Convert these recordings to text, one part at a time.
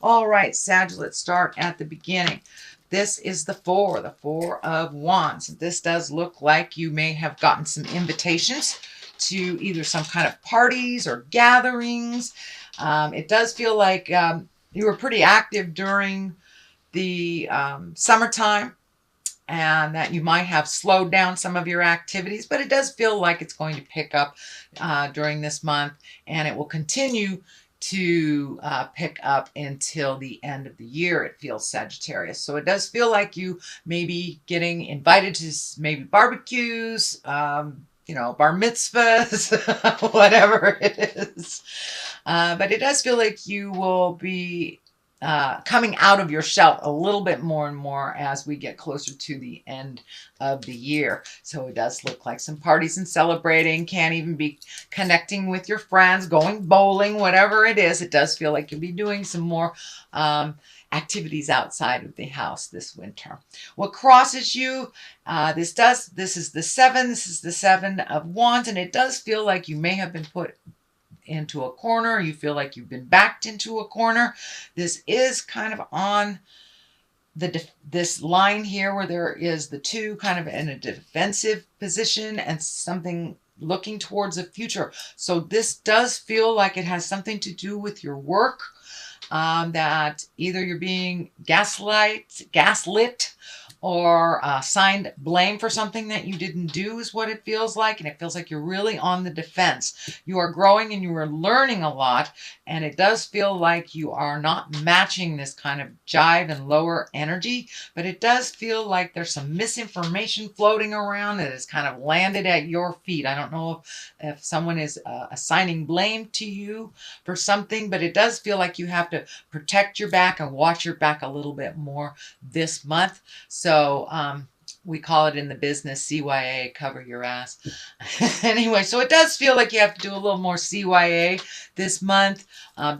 All right, Sag, let's start at the beginning. This is the Four of Wands. This does look like you may have gotten some invitations to either some kind of parties or gatherings. It does feel like you were pretty active during the summertime, and that you might have slowed down some of your activities, but it does feel like it's going to pick up during this month, and it will continue to pick up until the end of the year, it feels, Sagittarius. So it does feel like you may be getting invited to maybe barbecues, bar mitzvahs, whatever it is. But it does feel like you will be coming out of your shell a little bit more and more as we get closer to the end of the year. So it does look like some parties and celebrating, can even be connecting with your friends, going bowling, whatever it is. It does feel like you'll be doing some more activities outside of the house this winter. What crosses you, this is the seven of wands, and it does feel like you may have been put into a corner. You feel like you've been backed into a corner. This is kind of on this line here where there is the two kind of in a defensive position and something looking towards the future. So this does feel like it has something to do with your work, that either you're being gaslit, or assigned blame for something that you didn't do is what it feels like. And it feels like you're really on the defense. You are growing and you are learning a lot. And it does feel like you are not matching this kind of jive and lower energy. But it does feel like there's some misinformation floating around that has kind of landed at your feet. I don't know if someone is assigning blame to you for something, but it does feel like you have to protect your back and watch your back a little bit more this month. So we call it in the business CYA, cover your ass. Anyway, so it does feel like you have to do a little more CYA this month.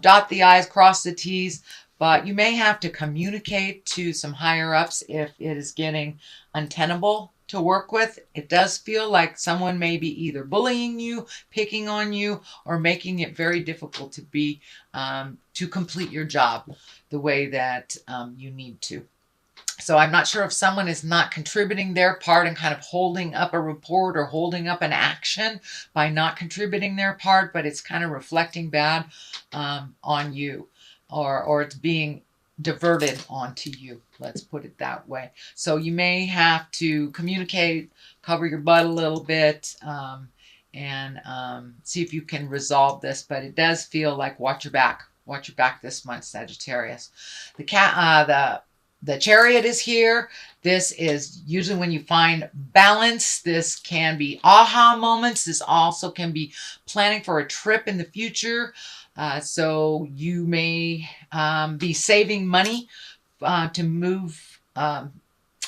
Dot the I's, cross the T's, but you may have to communicate to some higher ups if it is getting untenable to work with. It does feel like someone may be either bullying you, picking on you, or making it very difficult to complete your job the way that you need to. So I'm not sure if someone is not contributing their part and kind of holding up a report or holding up an action by not contributing their part, but it's kind of reflecting bad on you, or it's being diverted onto you. Let's put it that way. So you may have to communicate, cover your butt a little bit, and see if you can resolve this. But it does feel like watch your back. Watch your back this month, Sagittarius. The Chariot is here. This is usually when you find balance. This can be aha moments. This also can be planning for a trip in the future. So you may be saving money to move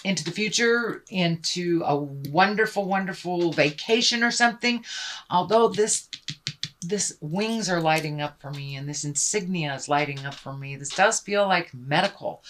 into the future, into a wonderful, wonderful vacation or something. Although this wings are lighting up for me, and this insignia is lighting up for me. This does feel like medical.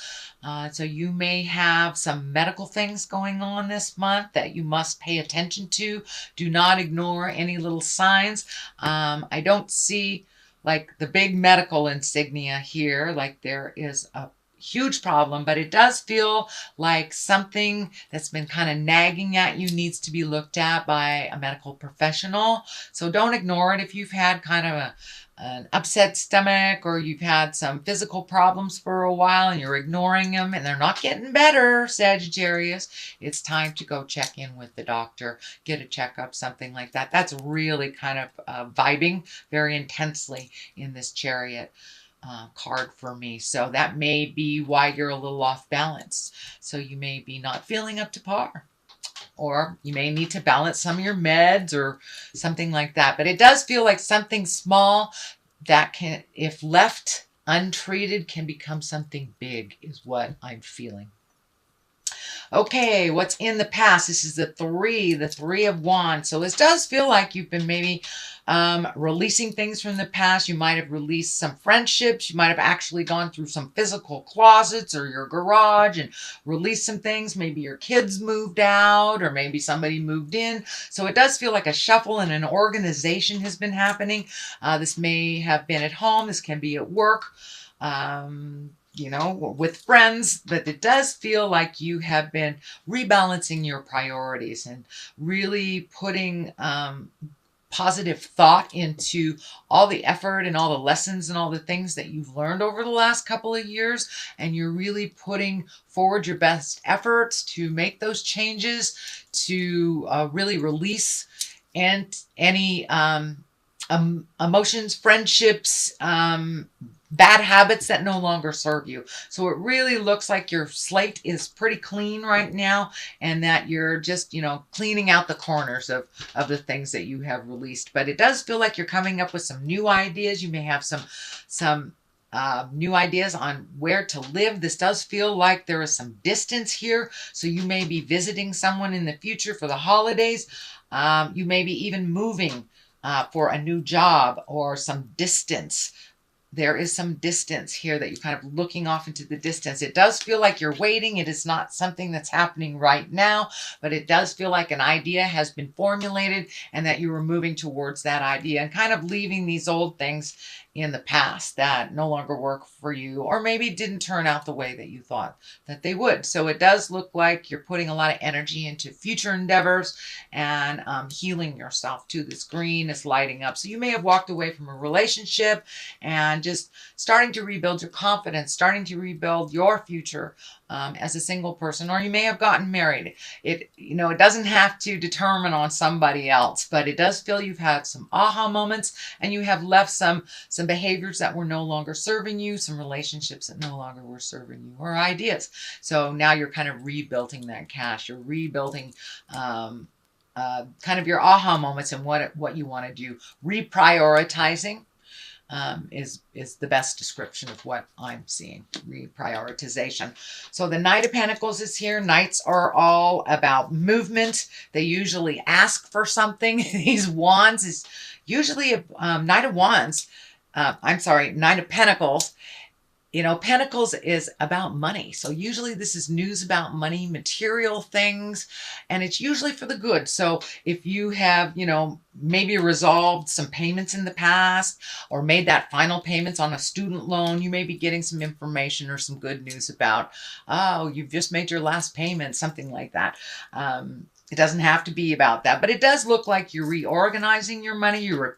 So you may have some medical things going on this month that you must pay attention to. Do not ignore any little signs. I don't see like the big medical insignia here, like there is a huge problem, but it does feel like something that's been kind of nagging at you needs to be looked at by a medical professional. So don't ignore it if you've had kind of an upset stomach, or you've had some physical problems for a while and you're ignoring them and they're not getting better, Sagittarius. It's time to go check in with the doctor, get a checkup, something like that. That's really kind of vibing very intensely in this Chariot card for me. So that may be why you're a little off balance. So you may be not feeling up to par, or you may need to balance some of your meds or something like that. But it does feel like something small that can, if left untreated, can become something big, is what I'm feeling. Okay, what's in the past? This is the Three of Wands. So this does feel like you've been maybe releasing things from the past. You might have released some friendships. You might have actually gone through some physical closets or your garage and released some things. Maybe your kids moved out, or maybe somebody moved in. So it does feel like a shuffle and an organization has been happening. This may have been at home. This can be at work. you know, with friends, but it does feel like you have been rebalancing your priorities and really putting positive thought into all the effort and all the lessons and all the things that you've learned over the last couple of years. And you're really putting forward your best efforts to make those changes, to really release and any emotions, friendships, bad habits that no longer serve you. So it really looks like your slate is pretty clean right now, and that you're just, you know, cleaning out the corners of the things that you have released. But it does feel like you're coming up with some new ideas. You may have some new ideas on where to live. This does feel like there is some distance here. So you may be visiting someone in the future for the holidays. You may be even moving for a new job or some distance. There is some distance here that you're kind of looking off into the distance. It does feel like you're waiting. It is not something that's happening right now, but it does feel like an idea has been formulated and that you were moving towards that idea and kind of leaving these old things in the past that no longer work for you, or maybe didn't turn out the way that you thought that they would. So it does look like you're putting a lot of energy into future endeavors and healing yourself too. This green is lighting up. So you may have walked away from a relationship and just starting to rebuild your confidence, starting to rebuild your future as a single person, or you may have gotten married. It, you know, it doesn't have to determine on somebody else, but it does feel you've had some aha moments and you have left some behaviors that were no longer serving you, some relationships that no longer were serving you, or ideas. So now you're kind of rebuilding that cash. You're rebuilding kind of your aha moments and what you want to do. Reprioritizing is the best description of what I'm seeing. Reprioritization. So the Knight of Pentacles is here. Knights are all about movement. They usually ask for something. These wands is usually a Knight of Wands. Knight of Pentacles. You know, Pentacles is about money. So usually this is news about money, material things, and it's usually for the good. So if you have, you know, maybe resolved some payments in the past or made that final payments on a student loan, you may be getting some information or some good news about, oh, you've just made your last payment, something like that. It doesn't have to be about that, but it does look like you're reorganizing your money. You're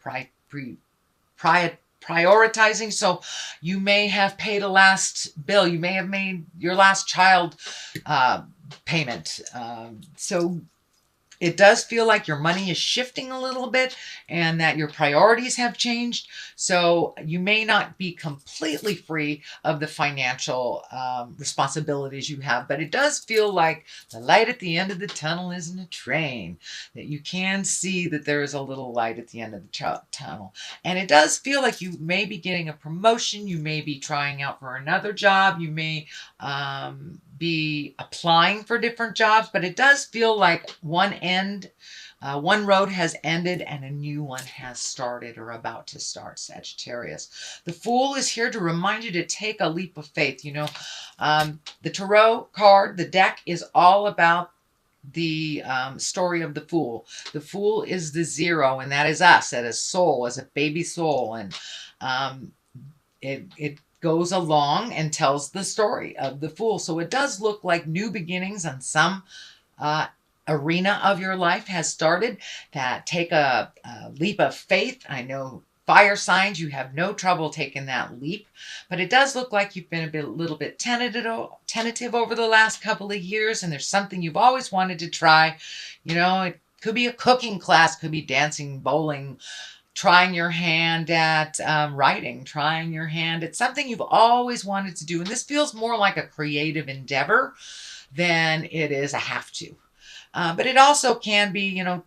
prioritizing. So you may have paid a last bill. You may have made your last child payment. So it does feel like your money is shifting a little bit and that your priorities have changed. So you may not be completely free of the financial responsibilities you have, but it does feel like the light at the end of the tunnel isn't a train, that you can see that there is a little light at the end of the tunnel. And it does feel like you may be getting a promotion. You may be trying out for another job. You may be applying for different jobs, but it does feel like one road has ended and a new one has started or about to start, Sagittarius. The Fool is here to remind you to take a leap of faith. You know, the Tarot card, the deck is all about the story of the Fool. The Fool is the zero, and that is us, as a soul, as a baby soul. And it goes along and tells the story of the Fool. So it does look like new beginnings on some arena of your life has started. That take a leap of faith. I know fire signs, you have no trouble taking that leap, but it does look like you've been a little bit tentative over the last couple of years, and there's something you've always wanted to try. You know, it could be a cooking class, could be dancing, bowling, trying your hand at writing, trying your hand at something you've always wanted to do. And this feels more like a creative endeavor than it is a have to. But it also can be, you know,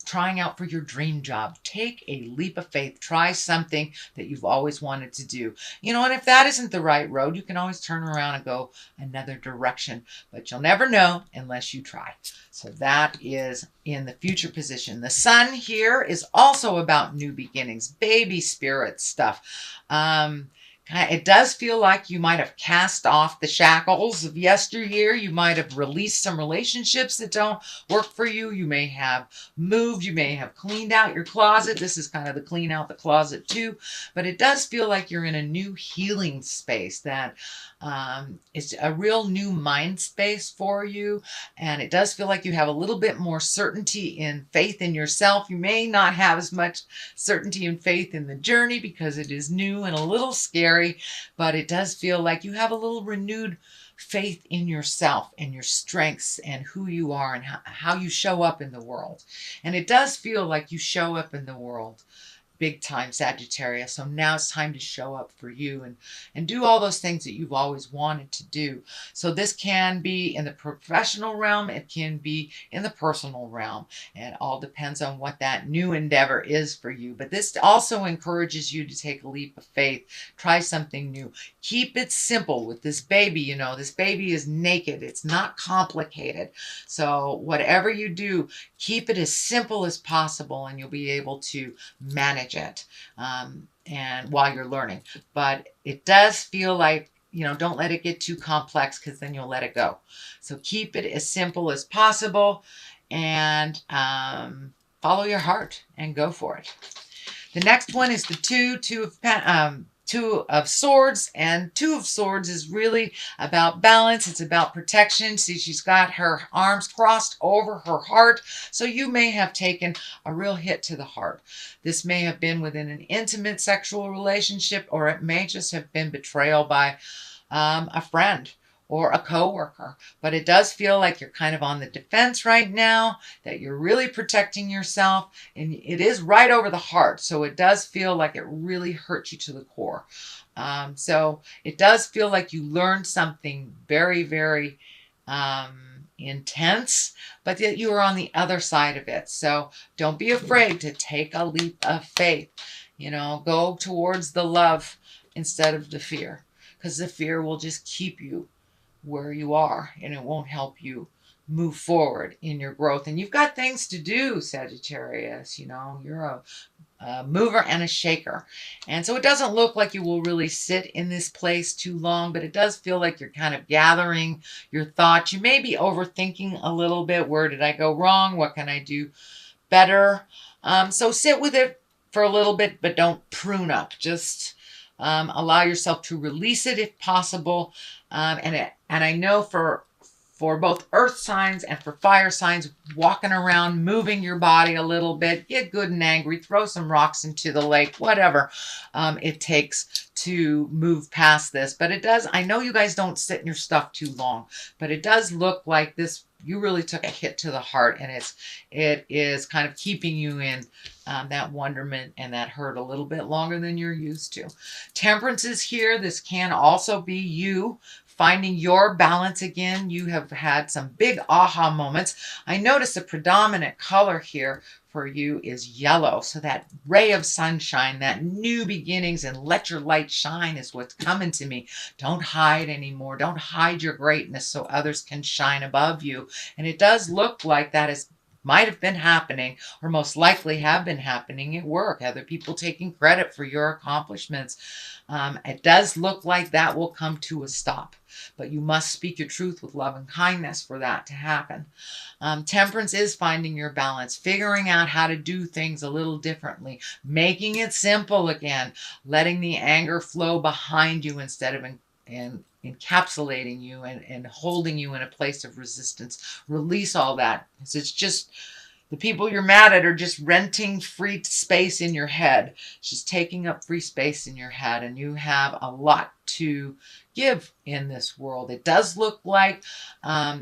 trying out for your dream job. Take a leap of faith. Try something that you've always wanted to do. You know, and if that isn't the right road, you can always turn around and go another direction. But you'll never know unless you try. So that is in the future position. The Sun here is also about new beginnings, baby spirit stuff. Kind It does feel like you might have cast off the shackles of yesteryear. You might have released some relationships that don't work for you. You may have moved. You may have cleaned out your closet. This is kind of the clean out the closet too. But it does feel like you're in a new healing space that is a real new mind space for you. And it does feel like you have a little bit more certainty in faith in yourself. You may not have as much certainty and faith in the journey because it is new and a little scary, but it does feel like you have a little renewed faith in yourself and your strengths and who you are and how you show up in the world. And it does feel like you show up in the world big time, Sagittarius. So now it's time to show up for you and do all those things that you've always wanted to do. So this can be in the professional realm. It can be in the personal realm. It all depends on what that new endeavor is for you. But this also encourages you to take a leap of faith. Try something new. Keep it simple with this baby. You know, this baby is naked. It's not complicated. So whatever you do, keep it as simple as possible and you'll be able to manage it and while you're learning. But it does feel like, you know, don't let it get too complex because then you'll let it go. So keep it as simple as possible and follow your heart and go for it. The next one is the Two of Swords, and Two of Swords is really about balance. It's about protection. See, she's got her arms crossed over her heart. So you may have taken a real hit to the heart. This may have been within an intimate sexual relationship, or it may just have been betrayal by a friend or a coworker. But it does feel like you're kind of on the defense right now, that you're really protecting yourself, and it is right over the heart. So it does feel like it really hurts you to the core. So it does feel like you learned something very, very intense, but that you are on the other side of it. So don't be afraid to take a leap of faith. You know, go towards the love instead of the fear, because the fear will just keep you where you are and it won't help you move forward in your growth. And you've got things to do, Sagittarius. You know, you're a mover and a shaker. And so it doesn't look like you will really sit in this place too long, but it does feel like you're kind of gathering your thoughts. You may be overthinking a little bit. Where did I go wrong? What can I do better? So sit with it for a little bit, but don't prune up. Just allow yourself to release it if possible. And I know for both earth signs and for fire signs, walking around, moving your body a little bit, get good and angry, throw some rocks into the lake, whatever it takes to move past this. But it does, I know you guys don't sit in your stuff too long, but it does look like this, you really took a hit to the heart, and it is kind of keeping you in that wonderment and that hurt a little bit longer than you're used to. Temperance is here. This can also be you finding your balance again. You have had some big aha moments. I notice the predominant color here for you is yellow. So that ray of sunshine, that new beginnings and let your light shine is what's coming to me. Don't hide anymore. Don't hide your greatness so others can shine above you. And it does look like that is might have been happening, or most likely have been happening at work. Other people taking credit for your accomplishments. It does look like that will come to a stop, but you must speak your truth with love and kindness for that to happen. Temperance is finding your balance, figuring out how to do things a little differently, making it simple again, letting the anger flow behind you instead of encapsulating you and holding you in a place of resistance. Release all that. It's just the people you're mad at are just renting free space in your head. It's just taking up free space in your head, and you have a lot to give in this world. It does look like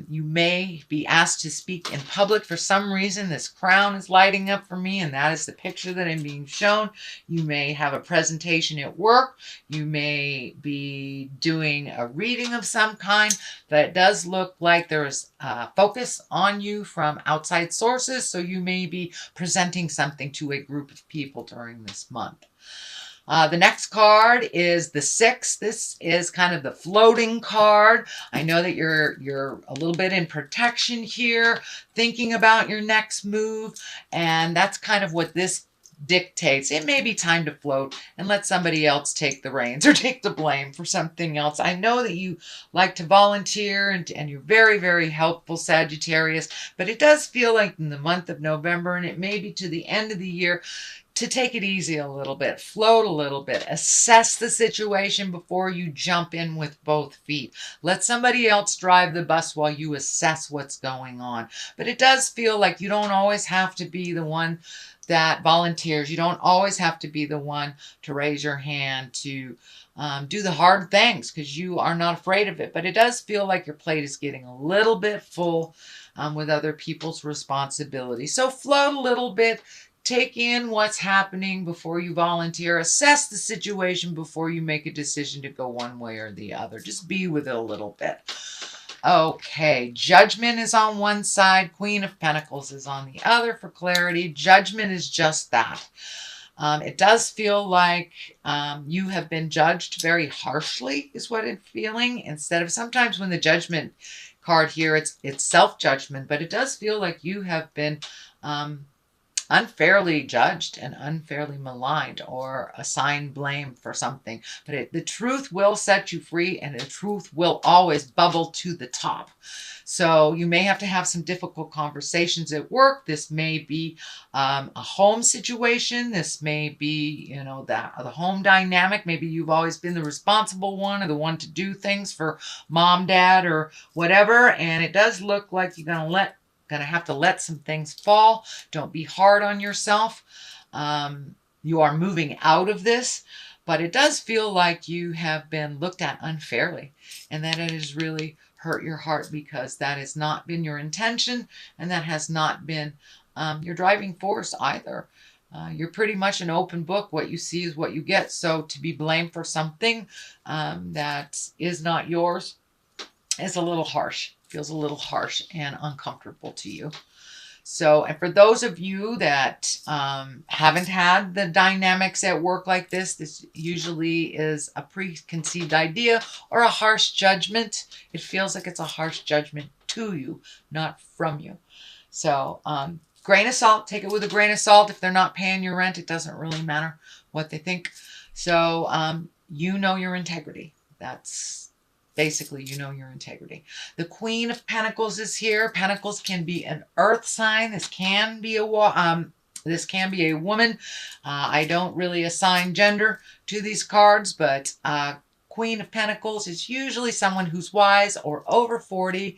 you may be asked to speak in public for some reason. This crown is lighting up for me, and that is the picture that I'm being shown. You may have a presentation at work. You may be doing a reading of some kind, but it does look like there is focus on you from outside sources, so you may be presenting something to a group of people during this month. The next card is the 6. This is kind of the floating card. I know that you're a little bit in protection here, thinking about your next move, and that's kind of what this dictates it may be time to float and let somebody else take the reins or take the blame for something else. I know that you like to volunteer and you're very, very helpful, Sagittarius, but it does feel like in the month of November, and it may be to the end of the year, to take it easy a little bit, float a little bit, assess the situation before you jump in with both feet. Let somebody else drive the bus while you assess what's going on. But it does feel like you don't always have to be the one that volunteers. You don't always have to be the one to raise your hand to do the hard things, because you are not afraid of it. But it does feel like your plate is getting a little bit full with other people's responsibilities. So float a little bit. Take in what's happening before you volunteer. Assess the situation before you make a decision to go one way or the other. Just be with it a little bit. Okay, Judgment is on one side. Queen of Pentacles is on the other for clarity. Judgment is just that. It does feel like you have been judged very harshly, is what it's feeling. Instead of, sometimes when the Judgment card here, it's self-judgment, but it does feel like you have been unfairly judged and unfairly maligned or assigned blame for something. But the truth will set you free, and the truth will always bubble to the top. So you may have to have some difficult conversations at work. This may be a home situation. This may be, you know, the home dynamic. Maybe you've always been the responsible one or the one to do things for mom, dad, or whatever. And it does look like you're going to have to let some things fall. Don't be hard on yourself. You are moving out of this, but it does feel like you have been looked at unfairly, and that it has really hurt your heart, because that has not been your intention, and that has not been your driving force either. You're pretty much an open book. What you see is what you get. So to be blamed for something that is not yours is a little harsh. Feels a little harsh and uncomfortable to you. So, and for those of you that haven't had the dynamics at work like this usually is a preconceived idea or a harsh judgment. It feels like it's a harsh judgment to you, not from you. So, grain of salt, take it with a grain of salt. If they're not paying your rent, it doesn't really matter what they think. So, you know your integrity. That's basically, you know your integrity. The Queen of Pentacles is here. Pentacles can be an earth sign. This can be a woman. I don't really assign gender to these cards, but Queen of Pentacles is usually someone who's wise or over 40.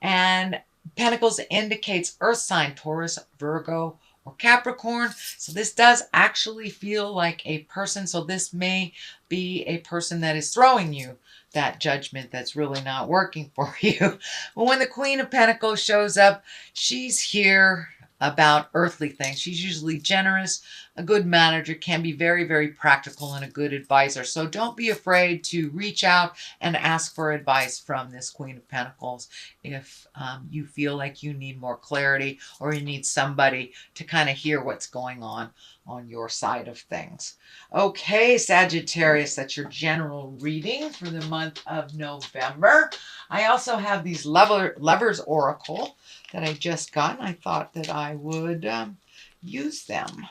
And Pentacles indicates earth sign, Taurus, Virgo, or Capricorn. So this does actually feel like a person. So this may be a person that is throwing you that judgment that's really not working for you. But when the Queen of Pentacles shows up, she's here about earthly things. She's usually generous, a good manager, can be very, very practical, and a good advisor. So don't be afraid to reach out and ask for advice from this Queen of Pentacles if you feel like you need more clarity, or you need somebody to kind of hear what's going on your side of things. Okay, Sagittarius, that's your general reading for the month of November. I also have these Lovers Oracle that I just got, and I thought that I would use them.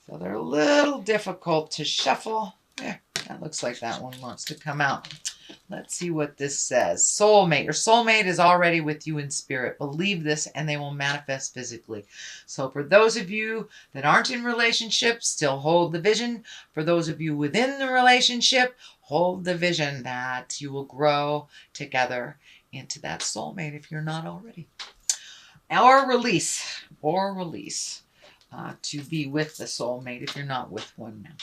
So they're a little difficult to shuffle. Yeah, that looks like that one wants to come out. Let's see what this says. Soulmate. Your soulmate is already with you in spirit. Believe this and they will manifest physically. So for those of you that aren't in relationships, still hold the vision. For those of you within the relationship, hold the vision that you will grow together into that soulmate if you're not already. Or release. To be with the soulmate if you're not with one now.